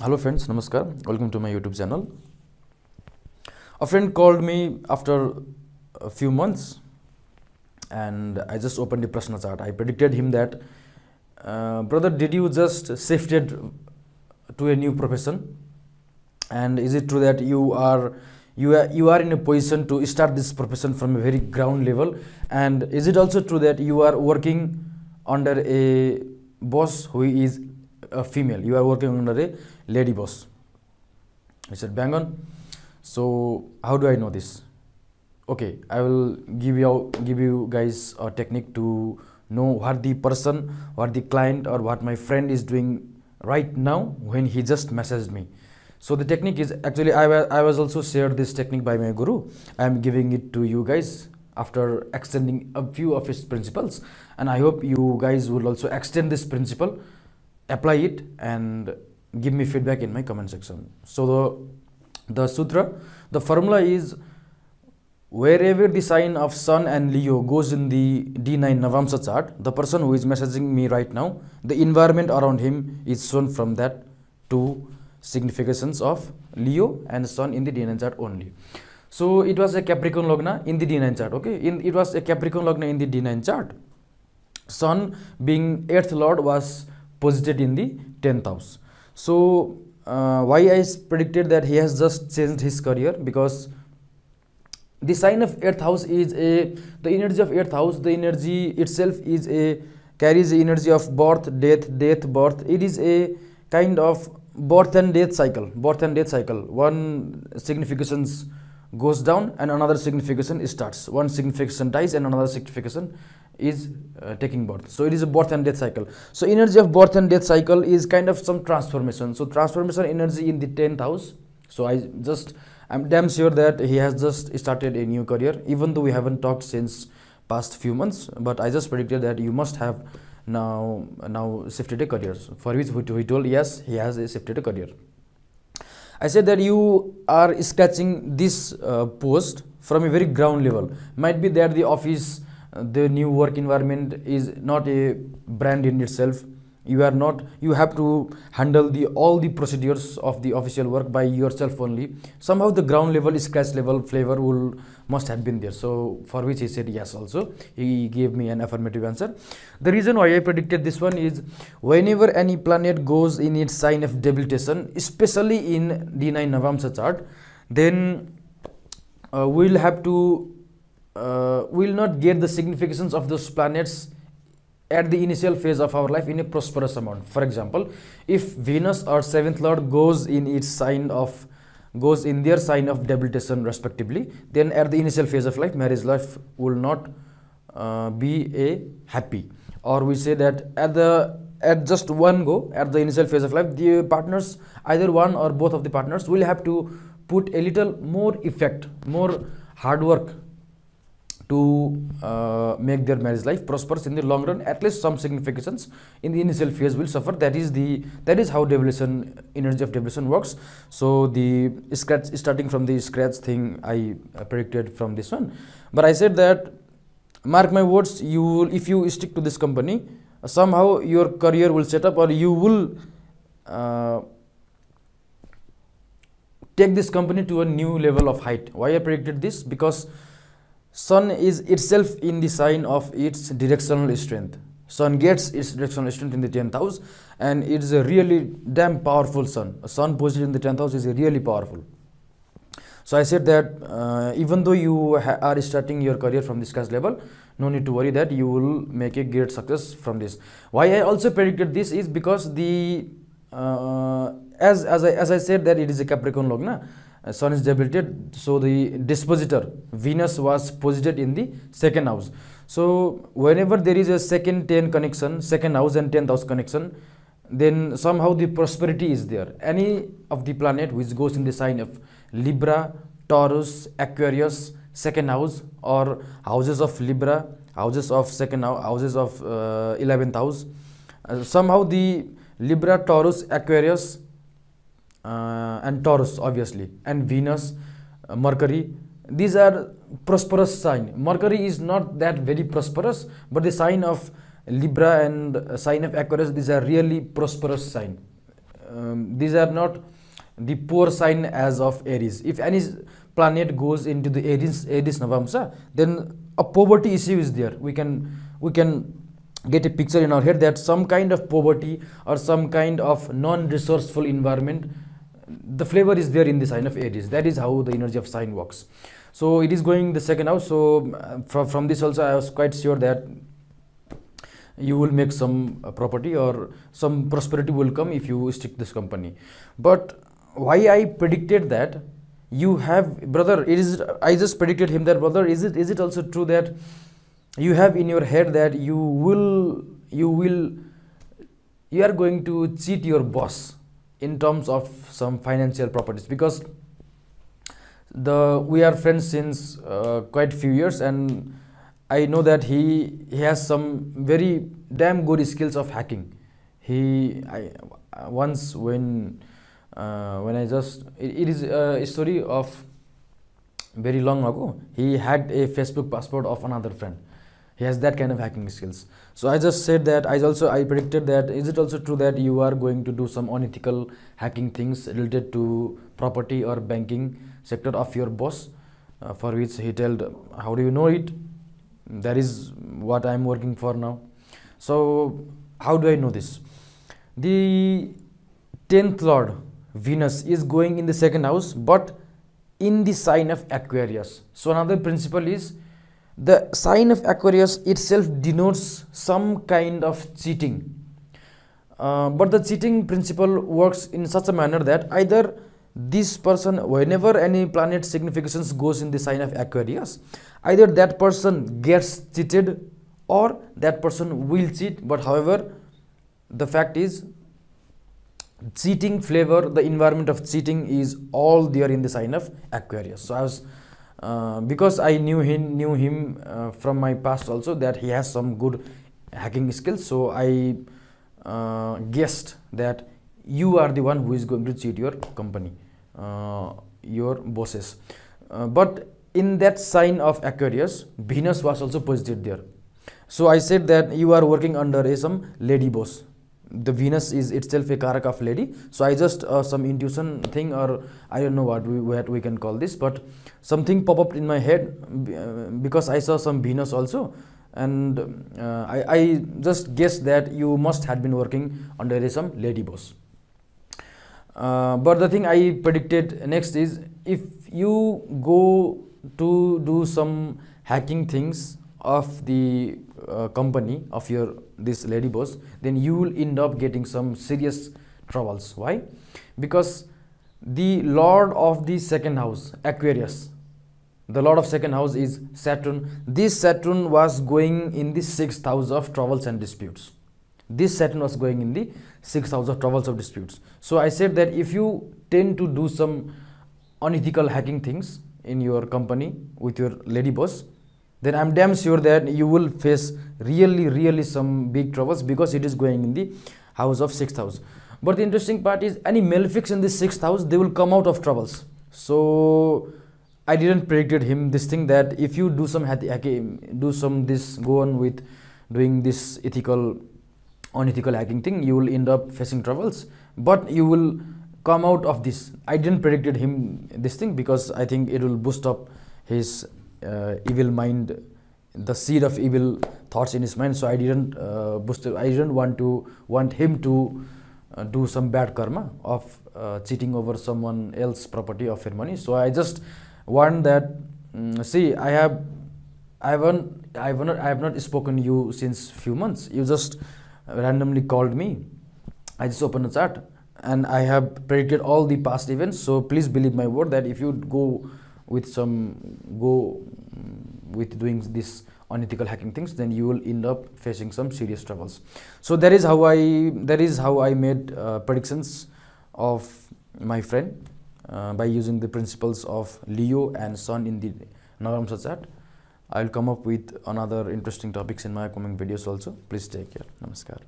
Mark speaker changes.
Speaker 1: Hello friends, namaskar. Welcome to my YouTube channel. A friend called me after a few months and I just opened the PRASHNA chart. I predicted him that, brother, did you just shifted to a new profession? And is it true that you are in a position to start this profession from a very ground level? And is it also true that you are working under a boss who is a female? You are working under a lady boss. I said, bang on. So how do I know this? Okay, I will give you guys a technique to know what the person, what the client, or what my friend is doing right now when he just messaged me. So the technique is actually I was also shared this technique by my guru. I am giving it to you guys after extending a few of his principles, and I hope you guys will also extend this principle, apply it, and give me feedback in my comment section. So the sutra, the formula is, wherever the sign of Sun and Leo goes in the D9 Navamsa chart, the person who is messaging me right now, the environment around him is shown from that two significations of Leo and Sun in the D9 chart only. So it was a Capricorn Lagna in the D9 chart. Okay, it was a Capricorn Lagna in the D9 chart. Sun, being 8th lord, was posited in the 10th house. So why I predicted that he has just changed his career, because the sign of 8th house is the energy of 8th house, the energy itself is carries the energy of birth, death, birth. It is a kind of birth and death cycle. One signification goes down and another signification starts. One signification dies and another signification is taking birth. So it is a birth and death cycle. So energy of birth and death cycle is kind of some transformation. So transformation energy in the 10th house. So I'm damn sure that he has just started a new career, even though we haven't talked since past few months. But I just predicted that you must have now shifted a career, for which he told yes, he has shifted a career. I said that you are scratching this post from a very ground level. Might be that the office, the new work environment is not a brand in itself. You have to handle all the procedures of the official work by yourself only. Somehow the ground level, scratch level flavor must have been there. So for which he said yes also. He gave me an affirmative answer. The reason why I predicted this one is, whenever any planet goes in its sign of debilitation, especially in D9 Navamsa chart, then we'll not get the significations of those planets at the initial phase of our life in a prosperous amount. For example, if Venus or 7th lord goes in their sign of debilitation respectively, then at the initial phase of life, marriage life will not be a happy. Or we say that at just one go, at the initial phase of life, the partners, either one or both of the partners, will have to put a little more effect, more hard work to make their marriage life prosperous in the long run. At least some significations in the initial phase will suffer. That is how energy of debilitation works. So the starting from the scratch thing I predicted from this one. But I said that, mark my words, if you stick to this company, somehow your career will set up, or you will take this company to a new level of height. Why I predicted this? Because Sun is itself in the sign of its directional strength. Sun gets its directional strength in the 10th house, and it is a really damn powerful sun. A sun position in the 10th house is really powerful. So I said that even though you are starting your career from this caste level, no need to worry that you will make a great success from this. Why I also predicted this is because as I said that it is a Capricorn Lagna. Sun is debilitated, so the dispositor Venus was posited in the 2nd house. So whenever there is a second house and 10th house connection, then somehow the prosperity is there. Any of the planet which goes in the sign of Libra, Taurus, Aquarius, 2nd house, or houses of Libra, houses of 2nd house, houses of 11th house, somehow the Libra, Taurus, Aquarius, and Taurus obviously, and Venus, Mercury, these are prosperous sign. Mercury is not that very prosperous, but the sign of Libra and sign of Aquarius, these are really prosperous sign. these are not the poor sign as of Aries. If any planet goes into the Aries Navamsa, then a poverty issue is there. We can get a picture in our head that some kind of poverty or some kind of non-resourceful environment, the flavor is there in the sign of Aries. That is how the energy of sign works. So it is going the second house. So from this also I was quite sure that you will make some property or some prosperity will come if you stick this company. But why I predicted that you have, brother, I just predicted him that, brother, is it also true that you have in your head that you are going to cheat your boss in terms of some financial properties? Because we are friends since quite few years, and I know that he has some very damn good skills of hacking. Once when I just, it is a story of very long ago, he hacked a Facebook password of another friend. He has that kind of hacking skills. So I just said that I predicted that, is it also true that you are going to do some unethical hacking things related to property or banking sector of your boss? For which he told, how do you know it? That is what I am working for now. So how do I know this? The 10th lord Venus is going in the second house, but in the sign of Aquarius. So another principle is, the sign of Aquarius itself denotes some kind of cheating, but the cheating principle works in such a manner that either this person, whenever any planet significations goes in the sign of Aquarius, either that person gets cheated or that person will cheat. But however, the fact is, cheating flavor, the environment of cheating is all there in the sign of Aquarius. So I was because I knew him from my past also, that he has some good hacking skills. So I guessed that you are the one who is going to cheat your company, your bosses. But in that sign of Aquarius, Venus was also posited there. So I said that you are working under some lady boss. The Venus is itself a karak of lady. So I just some intuition thing, or I don't know what we can call this, but something pop up in my head because I saw some Venus also, and I just guessed that you must have been working under some lady boss. But the thing I predicted next is, if you go to do some hacking things of the company of this lady boss, then you will end up getting some serious troubles. Why? Because the lord of the second house, Aquarius, the lord of second house is Saturn. This Saturn was going in the 6th house of troubles and disputes. This Saturn was going in the 6th house of troubles of disputes. So I said that if you tend to do some unethical hacking things in your company with your lady boss, then I'm damn sure that you will face really some big troubles, because it is going in the house of 6th house. But the interesting part is, any malefics in the 6th house, they will come out of troubles. So I didn't predicted him this thing, that if you do some go on with doing this unethical hacking thing, you will end up facing troubles, but you will come out of this. I didn't predicted him this thing because I think it will boost up his evil mind, the seed of evil thoughts in his mind. So I didn't I didn't want him to do some bad karma of cheating over someone else's property of your money. So I just want that, see, I have not spoken to you since few months. You just randomly called me. I just opened a chat and I have predicted all the past events. So please believe my word that if you go with doing this unethical hacking things, then you will end up facing some serious troubles. So that is how I made predictions of my friend by using the principles of Leo and Sun in the Navamsa chart. I will come up with another interesting topics in my upcoming videos also. Please take care. Namaskar.